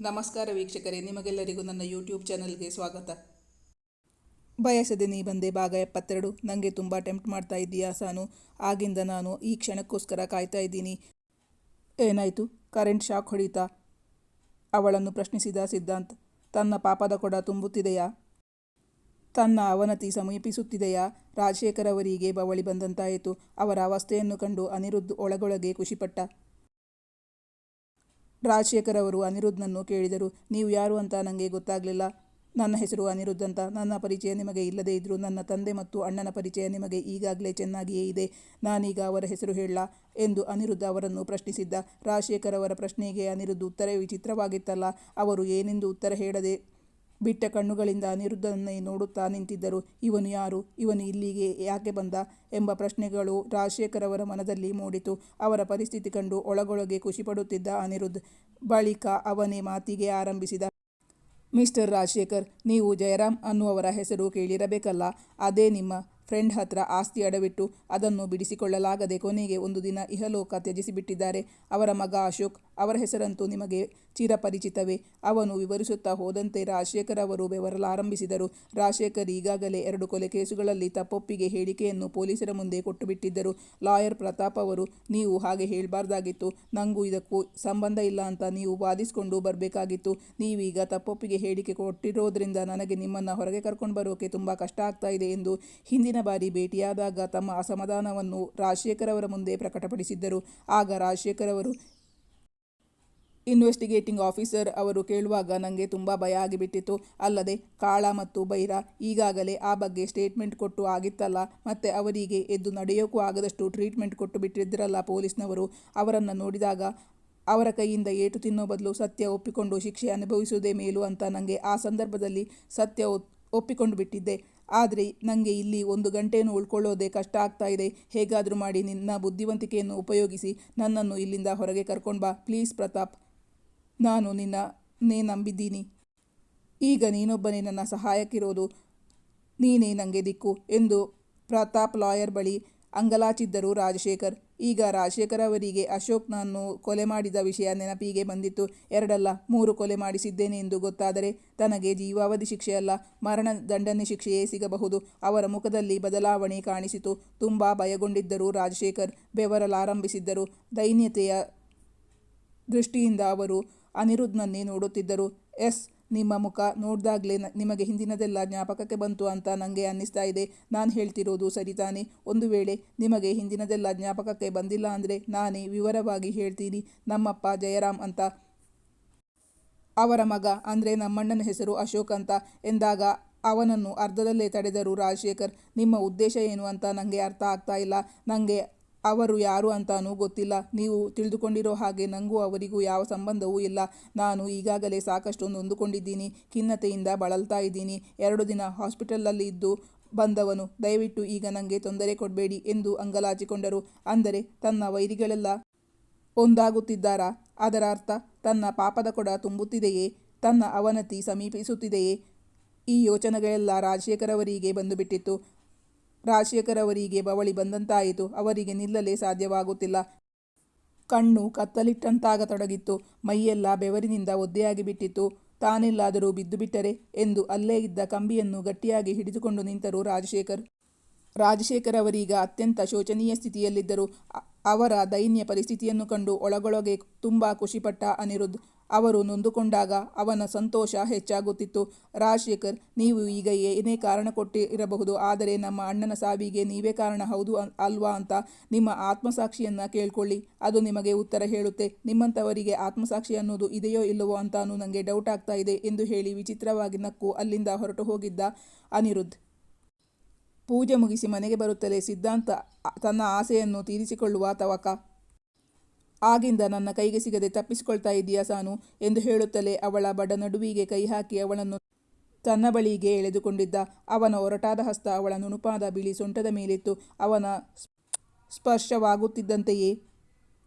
ನಮಸ್ಕಾರ ವೀಕ್ಷಕರೇ, ನಿಮಗೆಲ್ಲರಿಗೂ ನನ್ನ ಯೂಟ್ಯೂಬ್ ಚಾನಲ್ಗೆ ಸ್ವಾಗತ. ಬಯಸದೆ ನೀ ಬಂದೆ ಭಾಗ 72. ನನಗೆ ತುಂಬ ಟೆಂಪ್ಟ್ ಮಾಡ್ತಾ ಇದ್ದೀಯಾ ಸಾನು? ಆಗಿಂದ ನಾನು ಈ ಕ್ಷಣಕ್ಕೋಸ್ಕರ ಕಾಯ್ತಾ ಇದ್ದೀನಿ. ಏನಾಯಿತು? ಕರೆಂಟ್ ಶಾಕ್ ಹೊಡೀತಾ? ಅವಳನ್ನು ಪ್ರಶ್ನಿಸಿದ ಸಿದ್ಧಾಂತ್. ತನ್ನ ಪಾಪದ ಕೊಡ ತುಂಬುತ್ತಿದೆಯಾ? ತನ್ನ ಅವನತಿ ಸಮೀಪಿಸುತ್ತಿದೆಯಾ? ರಾಜಶೇಖರ್ ಅವರಿಗೆ ಬವಳಿ ಬಂದಂತಾಯಿತು. ಅವರ ಅವಸ್ಥೆಯನ್ನು ಕಂಡು ಅನಿರುದ್ಧ್ ಒಳಗೊಳಗೆ ಖುಷಿಪಟ್ಟ. ರಾಜಶೇಖರ್ ಅವರು ಅನಿರುದ್ಧನನ್ನು ಕೇಳಿದರು. ನೀವು ಯಾರು ಅಂತ ನನಗೆ ಗೊತ್ತಾಗಲಿಲ್ಲ. ನನ್ನ ಹೆಸರು ಅನಿರುದ್ಧ್ ಅಂತ. ನನ್ನ ಪರಿಚಯ ನಿಮಗೆ ಇಲ್ಲದೇ ಇದ್ದರೂ ನನ್ನ ತಂದೆ ಮತ್ತು ಅಣ್ಣನ ಪರಿಚಯ ನಿಮಗೆ ಈಗಾಗಲೇ ಚೆನ್ನಾಗಿಯೇ ಇದೆ. ನಾನೀಗ ಅವರ ಹೆಸರು ಹೇಳಲಾ ಎಂದು ಅನಿರುದ್ಧ್ ಅವರನ್ನು ಪ್ರಶ್ನಿಸಿದ್ದ. ರಾಜಶೇಖರ್ ಅವರ ಪ್ರಶ್ನೆಗೆ ಅನಿರುದ್ಧ್ ಉತ್ತರವೇ ವಿಚಿತ್ರವಾಗಿತ್ತಲ್ಲ. ಅವರು ಏನೆಂದು ಉತ್ತರ ಹೇಳದೆ ಬಿಟ್ಟ ಕಣ್ಣುಗಳಿಂದ ಅನಿರುದ್ಧನನ್ನೇ ನೋಡುತ್ತಾ ನಿಂತಿದ್ದರು. ಇವನು ಯಾರು? ಇವನು ಇಲ್ಲಿಗೆ ಯಾಕೆ ಬಂದ? ಎಂಬ ಪ್ರಶ್ನೆಗಳು ರಾಜಶೇಖರ್ ಅವರ ಮನದಲ್ಲಿ ಮೂಡಿತು. ಅವರ ಪರಿಸ್ಥಿತಿ ಕಂಡು ಒಳಗೊಳಗೆ ಖುಷಿಪಡುತ್ತಿದ್ದ ಅನಿರುದ್ಧ್ ಬಳಿಕ ಅವನೇ ಮಾತಿಗೆ ಆರಂಭಿಸಿದ. ಮಿಸ್ಟರ್ ರಾಜಶೇಖರ್, ನೀವು ಜಯರಾಮ್ ಅನ್ನುವವರ ಹೆಸರು ಕೇಳಿರಬೇಕಲ್ಲ. ಅದೇ ನಿಮ್ಮ ಫ್ರೆಂಡ್ ಹತ್ರ ಆಸ್ತಿ ಅಡವಿಟ್ಟು ಅದನ್ನು ಬಿಡಿಸಿಕೊಳ್ಳಲಾಗದೆ ಕೊನೆಗೆ ಒಂದು ದಿನ ಇಹಲೋಕ ತ್ಯಜಿಸಿಬಿಟ್ಟಿದ್ದಾರೆ. ಅವರ ಮಗ ಅಶೋಕ್. ಅವರ ಹೆಸರಂತೂ ನಿಮಗೆ ಚಿರಪರಿಚಿತವೇ. ಅವನು ವಿವರಿಸುತ್ತಾ ಹೋದಂತೆ ರಾಜಶೇಖರ್ ಅವರು ಬೆವರಲಾರಂಭಿಸಿದರು. ರಾಜಶೇಖರ್ ಈಗಾಗಲೇ 2 ಕೊಲೆ ಕೇಸುಗಳಲ್ಲಿ ತಪ್ಪೊಪ್ಪಿಗೆ ಹೇಳಿಕೆಯನ್ನು ಪೊಲೀಸರ ಮುಂದೆ ಕೊಟ್ಟುಬಿಟ್ಟಿದ್ದರು. ಲಾಯರ್ ಪ್ರತಾಪ್ ಅವರು, ನೀವು ಹಾಗೆ ಹೇಳಬಾರ್ದಾಗಿತ್ತು. ನನಗೂ ಇದಕ್ಕೂ ಸಂಬಂಧ ಇಲ್ಲ ಅಂತ ನೀವು ವಾದಿಸಿಕೊಂಡು ಬರಬೇಕಾಗಿತ್ತು. ನೀವೀಗ ತಪ್ಪೊಪ್ಪಿಗೆ ಹೇಳಿಕೆ ಕೊಟ್ಟಿರೋದ್ರಿಂದ ನನಗೆ ನಿಮ್ಮನ್ನು ಹೊರಗೆ ಕರ್ಕೊಂಡು ಬರೋಕೆ ತುಂಬ ಕಷ್ಟ ಆಗ್ತಾ ಇದೆ ಎಂದು ಹಿಂದಿನ ಬಾರಿ ಭೇಟಿಯಾದಾಗ ತಮ್ಮ ಅಸಮಾಧಾನವನ್ನು ರಾಜಶೇಖರ್ ಅವರ ಮುಂದೆ ಪ್ರಕಟಪಡಿಸಿದ್ದರು. ಆಗ ರಾಜಶೇಖರ್ ಅವರು, ಇನ್ವೆಸ್ಟಿಗೇಟಿಂಗ್ ಆಫೀಸರ್ ಅವರು ಕೇಳುವಾಗ ನನಗೆ ತುಂಬ ಭಯ ಆಗಿಬಿಟ್ಟಿತ್ತು. ಅಲ್ಲದೆ ಕಾಳ ಮತ್ತು ಬೈರ ಈಗಾಗಲೇ ಆ ಬಗ್ಗೆ ಸ್ಟೇಟ್ಮೆಂಟ್ ಕೊಟ್ಟು ಆಗಿತ್ತಲ್ಲ. ಮತ್ತೆ ಅವರಿಗೆ ಎದ್ದು ನಡೆಯೋಕ್ಕೂ ಆಗದಷ್ಟು ಟ್ರೀಟ್ಮೆಂಟ್ ಕೊಟ್ಟು ಬಿಟ್ಟಿದ್ರಲ್ಲ ಪೊಲೀಸ್ನವರು. ಅವರನ್ನು ನೋಡಿದಾಗ ಅವರ ಕೈಯಿಂದ ಏಟು ತಿನ್ನೋ ಬದಲು ಸತ್ಯ ಒಪ್ಪಿಕೊಂಡು ಶಿಕ್ಷೆ ಅನುಭವಿಸುವುದೇ ಮೇಲು ಅಂತ ನನಗೆ ಆ ಸಂದರ್ಭದಲ್ಲಿ ಸತ್ಯ ಒಪ್ಪಿಕೊಂಡು ಬಿಟ್ಟಿದ್ದೆ. ಆದರೆ ನನಗೆ ಇಲ್ಲಿ 1 ಗಂಟೆಯನ್ನು ಉಳ್ಕೊಳ್ಳೋದೇ ಕಷ್ಟ ಆಗ್ತಾ ಇದೆ. ಹೇಗಾದರೂ ಮಾಡಿ ನಿನ್ನ ಬುದ್ಧಿವಂತಿಕೆಯನ್ನು ಉಪಯೋಗಿಸಿ ನನ್ನನ್ನು ಇಲ್ಲಿಂದ ಹೊರಗೆ ಕರ್ಕೊಂಡು ಬಾ ಪ್ಲೀಸ್ ಪ್ರತಾಪ್. ನಾನು ನಿನ್ನನ್ನೇ ನಂಬಿದ್ದೀನಿ. ಈಗ ನೀನೊಬ್ಬನೇ ನನ್ನ ಸಹಾಯಕ್ಕಿರೋದು. ನೀನೇ ನನಗೆ ದಿಕ್ಕು ಎಂದು ಪ್ರತಾಪ್ ಲಾಯರ್ ಬಳಿ ಅಂಗಲಾಚಿದ್ದರು ರಾಜಶೇಖರ್. ಈಗ ರಾಜಶೇಖರ್ ಅವರಿಗೆ ಅಶೋಕ್ನನ್ನು ಕೊಲೆ ಮಾಡಿದ ವಿಷಯ ನೆನಪಿಗೆ ಬಂದಿತ್ತು. 2 ಅಲ್ಲ 3 ಕೊಲೆ ಮಾಡಿಸಿದ್ದೇನೆ ಎಂದು ಗೊತ್ತಾದರೆ ತನಗೆ ಜೀವಾವಧಿ ಶಿಕ್ಷೆಯಲ್ಲ, ಮರಣ ದಂಡನೆ ಶಿಕ್ಷೆಯೇ ಸಿಗಬಹುದು. ಅವರ ಮುಖದಲ್ಲಿ ಬದಲಾವಣೆ ಕಾಣಿಸಿತು. ತುಂಬ ಭಯಗೊಂಡಿದ್ದರು ರಾಜಶೇಖರ್. ಬೆವರಲಾರಂಭಿಸಿದ್ದರು. ದೈನ್ಯತೆಯ ದೃಷ್ಟಿಯಿಂದ ಅವರು ಅನಿರುದ್ಧನನ್ನೇ ನೋಡುತ್ತಿದ್ದರು. ಎಸ್, ನಿಮ್ಮ ಮುಖ ನೋಡ್ದಾಗಲೇ ನಿಮಗೆ ಹಿಂದಿನದೆಲ್ಲ ಜ್ಞಾಪಕಕ್ಕೆ ಬಂತು ಅಂತ ನನಗೆ ಅನ್ನಿಸ್ತಾ ಇದೆ. ನಾನು ಹೇಳ್ತಿರೋದು ಸರಿ ತಾನೆ? ಒಂದು ವೇಳೆ ನಿಮಗೆ ಹಿಂದಿನದೆಲ್ಲ ಜ್ಞಾಪಕಕ್ಕೆ ಬಂದಿಲ್ಲ ಅಂದರೆ ನಾನೇ ವಿವರವಾಗಿ ಹೇಳ್ತೀನಿ. ನಮ್ಮಪ್ಪ ಜಯರಾಮ್ ಅಂತ. ಅವರ ಮಗ ಅಂದರೆ ನಮ್ಮಣ್ಣನ ಹೆಸರು ಅಶೋಕ್ ಅಂತ ಎಂದಾಗ ಅವನನ್ನು ಅರ್ಧದಲ್ಲೇ ತಡೆದರು ರಾಜಶೇಖರ್. ನಿಮ್ಮ ಉದ್ದೇಶ ಏನು ಅಂತ ನನಗೆ ಅರ್ಥ ಆಗ್ತಾ ಇಲ್ಲ. ನನಗೆ ಅವರು ಯಾರು ಅಂತಾನೂ ಗೊತ್ತಿಲ್ಲ. ನೀವು ತಿಳಿದುಕೊಂಡಿರೋ ಹಾಗೆ ನನಗೂ ಅವರಿಗೂ ಯಾವ ಸಂಬಂಧವೂ ಇಲ್ಲ. ನಾನು ಈಗಾಗಲೇ ಸಾಕಷ್ಟು ನೊಂದುಕೊಂಡಿದ್ದೀನಿ. ಖಿನ್ನತೆಯಿಂದ ಬಳಲ್ತಾ ಇದ್ದೀನಿ. 2 ದಿನ ಹಾಸ್ಪಿಟಲಲ್ಲಿ ಇದ್ದು ಬಂದವನು. ದಯವಿಟ್ಟು ಈಗ ನನಗೆ ತೊಂದರೆ ಕೊಡಬೇಡಿ ಎಂದು ಅಂಗಲಾಚಿಕೊಂಡರು. ಅಂದರೆ ತನ್ನ ವೈರಿಗಳೆಲ್ಲ ಒಂದಾಗುತ್ತಿದ್ದಾರಾ? ಅದರ ಅರ್ಥ ತನ್ನ ಪಾಪದ ಕೊಡ ತುಂಬುತ್ತಿದೆಯೇ? ತನ್ನ ಅವನತಿ ಸಮೀಪಿಸುತ್ತಿದೆಯೇ? ಈ ಯೋಚನೆಗಳೆಲ್ಲ ರಾಜಶೇಖರ್ ಅವರಿಗೆ ಬಂದುಬಿಟ್ಟಿತ್ತು. ರಾಜಶೇಖರ್ ಅವರಿಗೆ ಬವಳಿ ಬಂದಂತಾಯಿತು. ಅವರಿಗೆ ನಿಲ್ಲಲೇ ಸಾಧ್ಯವಾಗುತ್ತಿಲ್ಲ. ಕಣ್ಣು ಕತ್ತಲಿಟ್ಟಂತಾಗತೊಡಗಿತ್ತು. ಮೈಯೆಲ್ಲ ಬೆವರಿನಿಂದ ಒದ್ದೆಯಾಗಿ ಬಿಟ್ಟಿತ್ತು. ತಾನೆಲ್ಲಾದರೂ ಬಿದ್ದುಬಿಟ್ಟರೆ ಎಂದು ಅಲ್ಲೇ ಇದ್ದ ಕಂಬಿಯನ್ನು ಗಟ್ಟಿಯಾಗಿ ಹಿಡಿದುಕೊಂಡು ನಿಂತರು ರಾಜಶೇಖರ್. ರಾಜಶೇಖರ್ ಅವರೀಗ ಅತ್ಯಂತ ಶೋಚನೀಯ ಸ್ಥಿತಿಯಲ್ಲಿದ್ದರು. ಅವರ ದೈನ್ಯ ಪರಿಸ್ಥಿತಿಯನ್ನು ಕಂಡು ಒಳಗೊಳಗೆ ತುಂಬ ಖುಷಿಪಟ್ಟ ಅನಿರುದ್ಧ್. ಅವರು ನೊಂದುಕೊಂಡಾಗ ಅವನ ಸಂತೋಷ ಹೆಚ್ಚಾಗುತ್ತಿತ್ತು. ರಾಜಶೇಖರ್, ನೀವು ಈಗ ಏನೇ ಕಾರಣ ಕೊಟ್ಟಿರಬಹುದು, ಆದರೆ ನಮ್ಮ ಅಣ್ಣನ ಸಾವಿಗೆ ನೀವೇ ಕಾರಣ, ಹೌದು ಅಲ್ವಾ ಅಂತ ನಿಮ್ಮ ಆತ್ಮಸಾಕ್ಷಿಯನ್ನು ಕೇಳ್ಕೊಳ್ಳಿ. ಅದು ನಿಮಗೆ ಉತ್ತರ ಹೇಳುತ್ತೆ. ನಿಮ್ಮಂಥವರಿಗೆ ಆತ್ಮಸಾಕ್ಷಿ ಅನ್ನೋದು ಇದೆಯೋ ಇಲ್ಲವೋ ಅಂತಾನೂ ನನಗೆ ಡೌಟ್ ಆಗ್ತಾ ಇದೆ ಎಂದು ಹೇಳಿ ವಿಚಿತ್ರವಾಗಿ ನಕ್ಕು ಅಲ್ಲಿಂದ ಹೊರಟು ಹೋಗಿದ್ದ ಅನಿರುದ್ಧ್. ಪೂಜೆ ಮುಗಿಸಿ ಮನೆಗೆ ಬರುತ್ತಲೇ ಸಿದ್ಧಾಂತ ತನ್ನ ಆಸೆಯನ್ನು ತೀರಿಸಿಕೊಳ್ಳುವ ತವಕ. ಆಗಿಂದ ನನ್ನ ಕೈಗೆ ಸಿಗದೆ ತಪ್ಪಿಸಿಕೊಳ್ತಾ ಇದ್ದೀಯಾ ಸಾನು ಎಂದು ಹೇಳುತ್ತಲೇ ಅವಳ ಬಡನಡುವಿಗೆ ಕೈ ಹಾಕಿ ಅವಳನ್ನು ತನ್ನ ಬಳಿಗೆ ಎಳೆದುಕೊಂಡಿದ್ದ. ಅವನ ಒರಟಾದ ಹಸ್ತ ಅವಳ ನುಣುಪಾದ ಬಿಳಿ ಸೊಂಟದ ಮೇಲಿತ್ತು. ಅವನ ಸ್ಪರ್ಶವಾಗುತ್ತಿದ್ದಂತೆಯೇ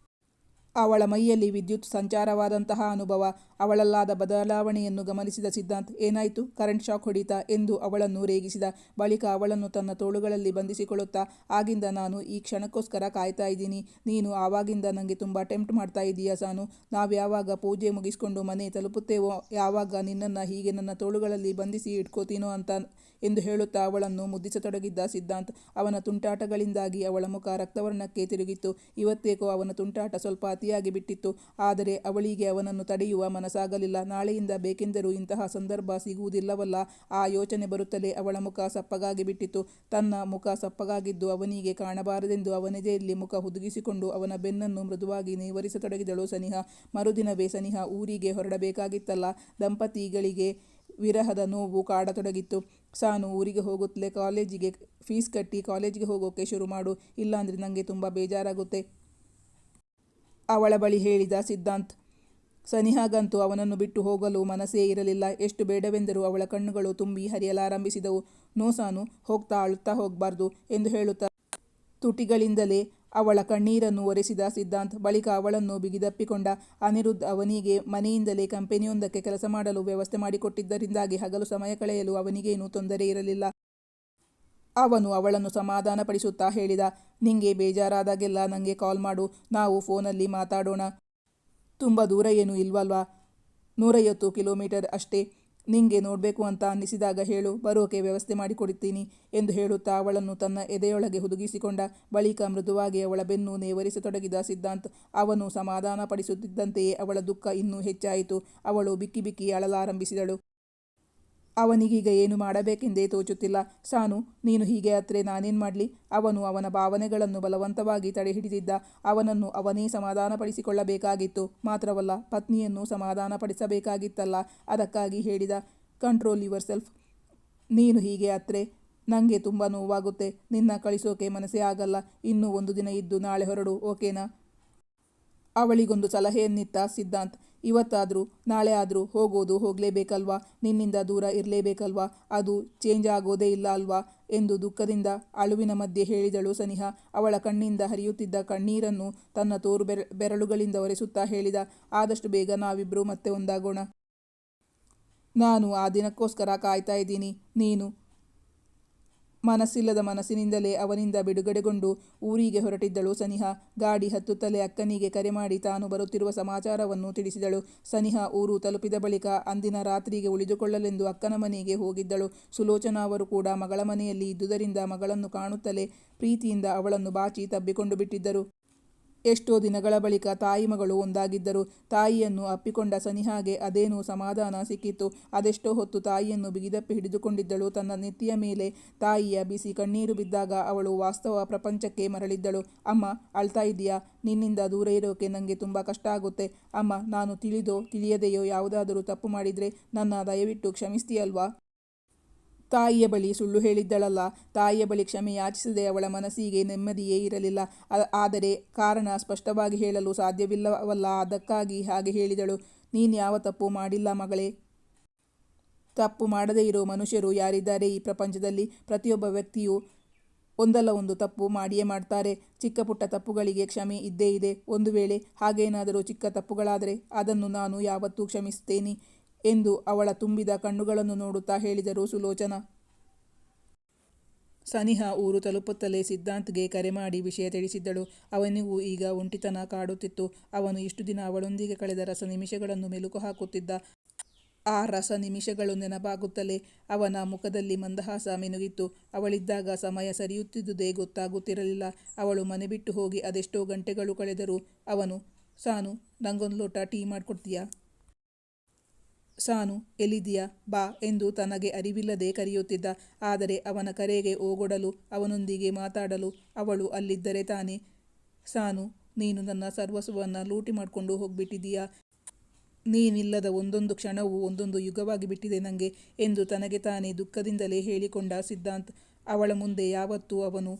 ಅವಳ ಮೈಯಲ್ಲಿ ವಿದ್ಯುತ್ ಸಂಚಾರವಾದಂತಹ ಅನುಭವ. ಅವಳಲ್ಲಾದ ಬದಲಾವಣೆಯನ್ನು ಗಮನಿಸಿದ ಸಿದ್ಧಾಂತ್, ಏನಾಯ್ತು, ಕರೆಂಟ್ ಶಾಕ್ ಹೊಡೀತಾ ಎಂದು ಅವಳನ್ನು ರೇಗಿಸಿದ. ಬಳಿಕ ಅವಳನ್ನು ತನ್ನ ತೋಳುಗಳಲ್ಲಿ ಬಂಧಿಸಿಕೊಳ್ಳುತ್ತಾ, ಆಗಿಂದ ನಾನು ಈ ಕ್ಷಣಕ್ಕೋಸ್ಕರ ಕಾಯ್ತಾ ಇದ್ದೀನಿ. ನೀನು ಆವಾಗಿಂದ ನನಗೆ ತುಂಬ ಟೆಂಪ್ಟ್ ಮಾಡ್ತಾ ಇದ್ದೀಯ ಸಾನು. ನಾವ್ಯಾವಾಗ ಪೂಜೆ ಮುಗಿಸ್ಕೊಂಡು ಮನೆ ತಲುಪುತ್ತೇವೋ ಯಾವಾಗ ನಿನ್ನನ್ನು ಹೀಗೆ ನನ್ನ ತೋಳುಗಳಲ್ಲಿ ಬಂಧಿಸಿ ಇಟ್ಕೋತೀನೋ ಅಂತ ಎಂದು ಹೇಳುತ್ತಾ ಅವಳನ್ನು ಮುದ್ದಿಸತೊಡಗಿದ್ದ ಸಿದ್ಧಾಂತ್. ಅವನ ತುಂಟಾಟಗಳಿಂದಾಗಿ ಅವಳ ಮುಖ ರಕ್ತವರ್ಣಕ್ಕೆ ತಿರುಗಿತ್ತು. ಇವತ್ತೇಕೋ ಅವನ ತುಂಟಾಟ ಸ್ವಲ್ಪ ಅತಿಯಾಗಿ ಬಿಟ್ಟಿತ್ತು. ಆದರೆ ಅವಳಿಗೆ ಅವನನ್ನು ತಡೆಯುವ ಮನಸ್ಸಾಗಲಿಲ್ಲ. ನಾಳೆಯಿಂದ ಬೇಕೆಂದರೂ ಇಂತಹ ಸಂದರ್ಭ ಸಿಗುವುದಿಲ್ಲವಲ್ಲ, ಆ ಯೋಚನೆ ಬರುತ್ತಲೇ ಅವಳ ಮುಖ ಸಪ್ಪಗಾಗಿ ಬಿಟ್ಟಿತ್ತು. ತನ್ನ ಮುಖ ಸಪ್ಪಗಾಗಿದ್ದು ಅವನಿಗೆ ಕಾಣಬಾರದೆಂದು ಅವನೆದೆಯಲ್ಲಿ ಮುಖ ಹುದುಗಿಸಿಕೊಂಡು ಅವನ ಬೆನ್ನನ್ನು ಮೃದುವಾಗಿ ನೇವರಿಸತೊಡಗಿದಳು ಸನಿಹಾ. ಮರುದಿನವೇ ಸನಿಹಾ ಊರಿಗೆ ಹೊರಡಬೇಕಾಗಿತ್ತಲ್ಲ. ದಂಪತಿಗಳಿಗೆ ವಿರಹದ ನೋವು ಕಾಡತೊಡಗಿತ್ತು. ಸಾನು, ಊರಿಗೆ ಹೋಗುತ್ತಲೇ ಕಾಲೇಜಿಗೆ ಫೀಸ್ ಕಟ್ಟಿ ಕಾಲೇಜಿಗೆ ಹೋಗೋಕೆ ಶುರು ಮಾಡು, ಇಲ್ಲಾಂದರೆ ನನಗೆ ತುಂಬ ಬೇಜಾರಾಗುತ್ತೆ ಅವಳ ಬಳಿ ಹೇಳಿದ ಸಿದ್ಧಾಂತ್. ಸನಿಹಾಗಂತೂ ಅವನನ್ನು ಬಿಟ್ಟು ಹೋಗಲು ಮನಸ್ಸೇ ಇರಲಿಲ್ಲ. ಎಷ್ಟು ಬೇಡವೆಂದರೂ ಅವಳ ಕಣ್ಣುಗಳು ತುಂಬಿ ಹರಿಯಲಾರಂಭಿಸಿದವು. ನೋ ಸಾನು, ಹೋಗ್ತಾ ಅಳುತ್ತಾ ಹೋಗಬಾರ್ದು ಎಂದು ಹೇಳುತ್ತಾ ತುಟಿಗಳಿಂದಲೇ ಅವಳ ಕಣ್ಣೀರನ್ನು ಒರೆಸಿದ ಸಿದ್ಧಾಂತ್. ಬಳಿಕ ಅವಳನ್ನು ಬಿಗಿದಪ್ಪಿಕೊಂಡ. ಅನಿರುದ್ಧ್ ಅವನಿಗೆ ಮನೆಯಿಂದಲೇ ಕಂಪನಿಯೊಂದಕ್ಕೆ ಕೆಲಸ ಮಾಡಲು ವ್ಯವಸ್ಥೆ ಮಾಡಿಕೊಟ್ಟಿದ್ದರಿಂದಾಗಿ ಹಗಲು ಸಮಯ ಕಳೆಯಲು ಅವನಿಗೇನೂ ತೊಂದರೆ ಇರಲಿಲ್ಲ. ಅವನು ಅವಳನ್ನು ಸಮಾಧಾನಪಡಿಸುತ್ತಾ ಹೇಳಿದ, ನಿಂಗೆ ಬೇಜಾರಾದಾಗೆಲ್ಲ ನನಗೆ ಕಾಲ್ ಮಾಡು, ನಾವು ಫೋನಲ್ಲಿ ಮಾತಾಡೋಣ. ತುಂಬ ದೂರ ಏನೂ ಇಲ್ವಲ್ವಾ, 150 ಕಿಲೋಮೀಟರ್ ಅಷ್ಟೇ. ನಿಂಗೆ ನೋಡಬೇಕು ಅಂತ ಅನ್ನಿಸಿದಾಗ ಹೇಳು, ಬರೋಕೆ ವ್ಯವಸ್ಥೆ ಮಾಡಿಕೊಡುತ್ತೀನಿ ಎಂದು ಹೇಳುತ್ತಾ ಅವಳನ್ನು ತನ್ನ ಎದೆಯೊಳಗೆ ಹುದುಗಿಸಿಕೊಂಡ. ಬಳಿಕ ಮೃದುವಾಗಿ ಅವಳ ಬೆನ್ನು ನೇವರಿಸತೊಡಗಿದ ಸಿದ್ಧಾಂತ್. ಅವನು ಸಮಾಧಾನಪಡಿಸುತ್ತಿದ್ದಂತೆಯೇ ಅವಳ ದುಃಖ ಇನ್ನೂ ಹೆಚ್ಚಾಯಿತು. ಅವಳು ಬಿಕ್ಕಿ ಬಿಕ್ಕಿ ಅಳಲಾರಂಭಿಸಿದಳು. ಅವನಿಗೀಗ ಏನು ಮಾಡಬೇಕೆಂದೇ ತೋಚುತ್ತಿಲ್ಲ. ಸಾನು, ನೀನು ಹೀಗೆ ಅತ್ರೆ ನಾನೇನು ಮಾಡಲಿ. ಅವನು ಅವನ ಭಾವನೆಗಳನ್ನು ಬಲವಂತವಾಗಿ ತಡೆಹಿಡಿದಿದ್ದ. ಅವನನ್ನು ಅವನೇ ಸಮಾಧಾನಪಡಿಸಿಕೊಳ್ಳಬೇಕಾಗಿತ್ತು. ಮಾತ್ರವಲ್ಲ, ಪತ್ನಿಯನ್ನು ಸಮಾಧಾನಪಡಿಸಬೇಕಾಗಿತ್ತಲ್ಲ. ಅದಕ್ಕಾಗಿ ಹೇಳಿದ, ಕಂಟ್ರೋಲ್ ಯುವರ್ ಸೆಲ್ಫ್. ನೀನು ಹೀಗೆ ಅತ್ರೆ ನನಗೆ ತುಂಬ ನೋವಾಗುತ್ತೆ. ನಿನ್ನ ಕಳಿಸೋಕೆ ಮನಸ್ಸೇ ಆಗಲ್ಲ. ಇನ್ನೂ 1 ದಿನ ಇದ್ದು ನಾಳೆ ಹೊರಡು, ಓಕೆನಾ. ಅವಳಿಗೊಂದು ಸಲಹೆಯನ್ನಿತ್ತ ಸಿದ್ಧಾಂತ್. ಇವತ್ತಾದರೂ ನಾಳೆ ಆದರೂ ಹೋಗೋದು ಹೋಗಲೇಬೇಕಲ್ವಾ, ನಿನ್ನಿಂದ ದೂರ ಇರಲೇಬೇಕಲ್ವಾ, ಅದು ಚೇಂಜ್ ಆಗೋದೇ ಇಲ್ಲ ಅಲ್ವಾ ಎಂದು ದುಃಖದಿಂದ ಅಳುವಿನ ಮಧ್ಯೆ ಹೇಳಿದಳು ಸನಿಹಾ. ಅವಳ ಕಣ್ಣಿಂದ ಹರಿಯುತ್ತಿದ್ದ ಕಣ್ಣೀರನ್ನು ತನ್ನ ತೋರು ಬೆರಳುಗಳಿಂದ ಒರೆಸುತ್ತಾ ಹೇಳಿದ, ಆದಷ್ಟು ಬೇಗ ನಾವಿಬ್ಬರೂ ಮತ್ತೆ ಒಂದಾಗೋಣ. ನಾನು ಆ ದಿನಕ್ಕೋಸ್ಕರ ಕಾಯ್ತಾ ಇದ್ದೀನಿ. ನೀನು ಮನಸ್ಸಿಲ್ಲದ ಮನಸ್ಸಿನಿಂದಲೇ ಅವನಿಂದ ಬಿಡುಗಡೆಗೊಂಡು ಊರಿಗೆ ಹೊರಟಿದ್ದಳು ಸನಿಹಾ. ಗಾಡಿ ಹತ್ತುತ್ತಲೇ ಅಕ್ಕನಿಗೆ ಕರೆ ಮಾಡಿ ತಾನು ಬರುತ್ತಿರುವ ಸಮಾಚಾರವನ್ನು ತಿಳಿಸಿದಳು. ಸನಿಹಾ ಊರು ತಲುಪಿದ ಬಳಿಕ ಅಂದಿನ ರಾತ್ರಿಗೆ ಉಳಿದುಕೊಳ್ಳಲೆಂದು ಅಕ್ಕನ ಮನೆಗೆ ಹೋಗಿದ್ದಳು. ಸುಲೋಚನಾ ಅವರು ಕೂಡ ಮಗಳ ಮನೆಯಲ್ಲಿ ಇದ್ದುದರಿಂದ ಮಗಳನ್ನು ಕಾಣುತ್ತಲೇ ಪ್ರೀತಿಯಿಂದ ಅವಳನ್ನು ಬಾಚಿ ತಬ್ಬಿಕೊಂಡು ಬಿಟ್ಟಿದ್ದರು. ಎಷ್ಟೋ ದಿನಗಳ ಬಳಿಕ ತಾಯಿ ಮಗಳು ಒಂದಾಗಿದ್ದರು. ತಾಯಿಯನ್ನು ಅಪ್ಪಿಕೊಂಡ ಸನಿಹಾಗೆ ಅದೇನೋ ಸಮಾಧಾನ ಸಿಕ್ಕಿತ್ತು. ಅದೆಷ್ಟೋ ಹೊತ್ತು ತಾಯಿಯನ್ನು ಬಿಗಿದಪ್ಪಿ ಹಿಡಿದುಕೊಂಡಿದ್ದಳು. ತನ್ನ ನೆತ್ತಿಯ ಮೇಲೆ ತಾಯಿಯ ಬಿಸಿ ಕಣ್ಣೀರು ಬಿದ್ದಾಗ ಅವಳು ವಾಸ್ತವ ಪ್ರಪಂಚಕ್ಕೆ ಮರಳಿದ್ದಳು. ಅಮ್ಮ, ಅಳ್ತಾ ಇದೀಯಾ? ನಿನ್ನಿಂದ ದೂರ ಇರೋಕೆ ನನಗೆ ತುಂಬ ಕಷ್ಟ ಆಗುತ್ತೆ ಅಮ್ಮ. ನಾನು ತಿಳಿದೋ ತಿಳಿಯದೆಯೋ ಯಾವುದಾದರೂ ತಪ್ಪು ಮಾಡಿದರೆ ನನ್ನ ದಯವಿಟ್ಟು ಕ್ಷಮಿಸ್ತೀಯಲ್ವಾ. ತಾಯಿಯ ಬಳಿ ಸುಳ್ಳು ಹೇಳಿದ್ದಳಲ್ಲ. ತಾಯಿಯ ಬಳಿ ಕ್ಷಮೆ ಯಾಚಿಸದೆ ಅವಳ ಮನಸ್ಸಿಗೆ ನೆಮ್ಮದಿಯೇ ಇರಲಿಲ್ಲ. ಆದರೆ ಕಾರಣ ಸ್ಪಷ್ಟವಾಗಿ ಹೇಳಲು ಸಾಧ್ಯವಿಲ್ಲವಲ್ಲ. ಅದಕ್ಕಾಗಿ ಹಾಗೆ ಹೇಳಿದಳು. ನೀನ್ಯಾವ ತಪ್ಪು ಮಾಡಿಲ್ಲ ಮಗಳೇ. ತಪ್ಪು ಮಾಡದೇ ಇರೋ ಮನುಷ್ಯರು ಯಾರಿದ್ದಾರೆ ಈ ಪ್ರಪಂಚದಲ್ಲಿ. ಪ್ರತಿಯೊಬ್ಬ ವ್ಯಕ್ತಿಯೂ ಒಂದಲ್ಲ ಒಂದು ತಪ್ಪು ಮಾಡಿಯೇ ಮಾಡ್ತಾರೆ. ಚಿಕ್ಕ ಪುಟ್ಟ ತಪ್ಪುಗಳಿಗೆ ಕ್ಷಮೆ ಇದ್ದೇ ಇದೆ. ಒಂದು ವೇಳೆ ಹಾಗೇನಾದರೂ ಚಿಕ್ಕ ತಪ್ಪುಗಳಾದರೆ ಅದನ್ನು ನಾನು ಯಾವತ್ತೂ ಕ್ಷಮಿಸ್ತೇನೆ ಎಂದು ಅವಳ ತುಂಬಿದ ಕಣ್ಣುಗಳನ್ನು ನೋಡುತ್ತಾ ಹೇಳಿದರು ಸುಲೋಚನಾ. ಸನಿಹಾ ಊರು ತಲುಪುತ್ತಲೇ ಸಿದ್ಧಾಂತ್ಗೆ ಕರೆ ಮಾಡಿ ವಿಷಯ ತಿಳಿಸಿದ್ದಳು. ಅವನಿಗೂ ಈಗ ಒಂಟಿತನ ಕಾಡುತ್ತಿತ್ತು. ಅವನು ಇಷ್ಟು ದಿನ ಅವಳೊಂದಿಗೆ ಕಳೆದ ರಸ ನಿಮಿಷಗಳನ್ನು ಮೆಲುಕು ಹಾಕುತ್ತಿದ್ದ. ಆ ರಸ ನಿಮಿಷಗಳು ನೆನಪಾಗುತ್ತಲೇ ಅವನ ಮುಖದಲ್ಲಿ ಮಂದಹಾಸ ಮಿನುಗಿತ್ತು. ಅವಳಿದ್ದಾಗ ಸಮಯ ಸರಿಯುತ್ತಿದ್ದುದೇ ಗೊತ್ತಾಗುತ್ತಿರಲಿಲ್ಲ. ಅವಳು ಮನೆ ಬಿಟ್ಟು ಹೋಗಿ ಅದೆಷ್ಟೋ ಗಂಟೆಗಳು ಕಳೆದರೂ ಅವನು, ಸಾನು, ನಂಗೊಂದು ಲೋಟ ಟೀ ಮಾಡಿಕೊಡ್ತೀಯಾ? ಸಾನು, ಎಲ್ಲಿದ್ದೀಯಾ? ಬಾ ಎಂದು ತನಗೆ ಅರಿವಿಲ್ಲದೆ ಕರೆಯುತ್ತಿದ್ದ. ಆದರೆ ಅವನ ಕರೆಗೆ ಓಗೊಡಲು, ಅವನೊಂದಿಗೆ ಮಾತಾಡಲು ಅವಳು ಅಲ್ಲಿದ್ದರೆ ತಾನೇ. ಸಾನು, ನೀನು ನನ್ನ ಸರ್ವಸ್ವವನ್ನು ಲೂಟಿ ಮಾಡಿಕೊಂಡು ಹೋಗ್ಬಿಟ್ಟಿದೀಯಾ. ನೀನಿಲ್ಲದ ಒಂದೊಂದು ಕ್ಷಣವೂ ಒಂದೊಂದು ಯುಗವಾಗಿ ಬಿಟ್ಟಿದೆ ನನಗೆ ಎಂದು ತನಗೆ ತಾನೇ ದುಃಖದಿಂದಲೇ ಹೇಳಿಕೊಂಡ ಸಿದ್ಧಾಂತ್. ಅವಳ ಮುಂದೆ ಯಾವತ್ತೂ ಅವನು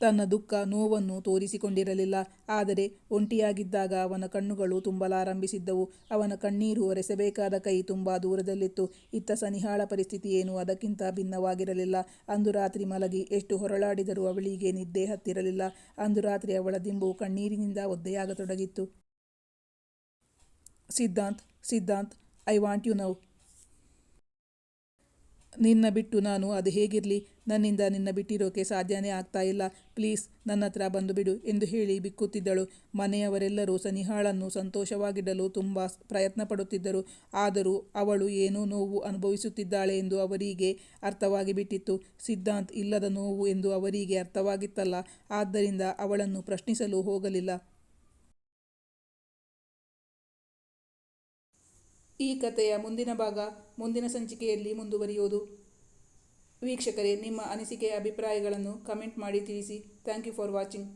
ತನ್ನ ದುಃಖ ನೋವನ್ನು ತೋರಿಸಿಕೊಂಡಿರಲಿಲ್ಲ. ಆದರೆ ಒಂಟಿಯಾಗಿದ್ದಾಗ ಅವನ ಕಣ್ಣುಗಳು ತುಂಬಲಾರಂಭಿಸಿದ್ದವು. ಅವನ ಕಣ್ಣೀರು ಒರೆಸಬೇಕಾದ ಕೈ ತುಂಬ ದೂರದಲ್ಲಿತ್ತು. ಇತ್ತ ಸನಿಹಾಳ ಪರಿಸ್ಥಿತಿ ಏನು ಅದಕ್ಕಿಂತ ಭಿನ್ನವಾಗಿರಲಿಲ್ಲ. ಅಂದು ರಾತ್ರಿ ಮಲಗಿ ಎಷ್ಟು ಹೊರಳಾಡಿದರೂ ಅವಳಿಗೆ ನಿದ್ದೆ ಹತ್ತಿರಲಿಲ್ಲ. ಅಂದು ರಾತ್ರಿ ಅವಳ ದಿಂಬು ಕಣ್ಣೀರಿನಿಂದ ಒದ್ದೆಯಾಗತೊಡಗಿತ್ತು. Siddhant, Siddhant, I want you now. ನಿನ್ನ ಬಿಟ್ಟು ನಾನು ಅದು ಹೇಗಿರಲಿ? ನನ್ನಿಂದ ನಿನ್ನ ಬಿಟ್ಟಿರೋಕೆ ಸಾಧ್ಯನೇ ಆಗ್ತಾ ಇಲ್ಲ. ಪ್ಲೀಸ್ ನನ್ನ ಹತ್ರ ಬಂದು ಬಿಡು ಎಂದು ಹೇಳಿ ಬಿಕ್ಕುತ್ತಿದ್ದಳು. ಮನೆಯವರೆಲ್ಲರೂ ಸನಿಹಾಳನ್ನು ಸಂತೋಷವಾಗಿಡಲು ತುಂಬ ಪ್ರಯತ್ನ ಪಡುತ್ತಿದ್ದರು. ಆದರೂ ಅವಳು ಏನೋ ನೋವು ಅನುಭವಿಸುತ್ತಿದ್ದಾಳೆ ಎಂದು ಅವರಿಗೆ ಅರ್ಥವಾಗಿ ಬಿಟ್ಟಿತ್ತು. ಸಿದ್ಧಾಂತ್ ಇಲ್ಲದ ನೋವು ಎಂದು ಅವರಿಗೆ ಅರ್ಥವಾಗಿತ್ತಲ್ಲ. ಆದ್ದರಿಂದ ಅವಳನ್ನು ಪ್ರಶ್ನಿಸಲು ಹೋಗಲಿಲ್ಲ. ಈ ಕಥೆಯ ಮುಂದಿನ ಭಾಗ ಮುಂದಿನ ಸಂಚಿಕೆಯಲ್ಲಿ ಮುಂದುವರಿಯುವುದು. ವೀಕ್ಷಕರೇ, ನಿಮ್ಮ ಅನಿಸಿಕೆ ಅಭಿಪ್ರಾಯಗಳನ್ನು ಕಮೆಂಟ್ ಮಾಡಿ ತಿಳಿಸಿ. Thank you for watching.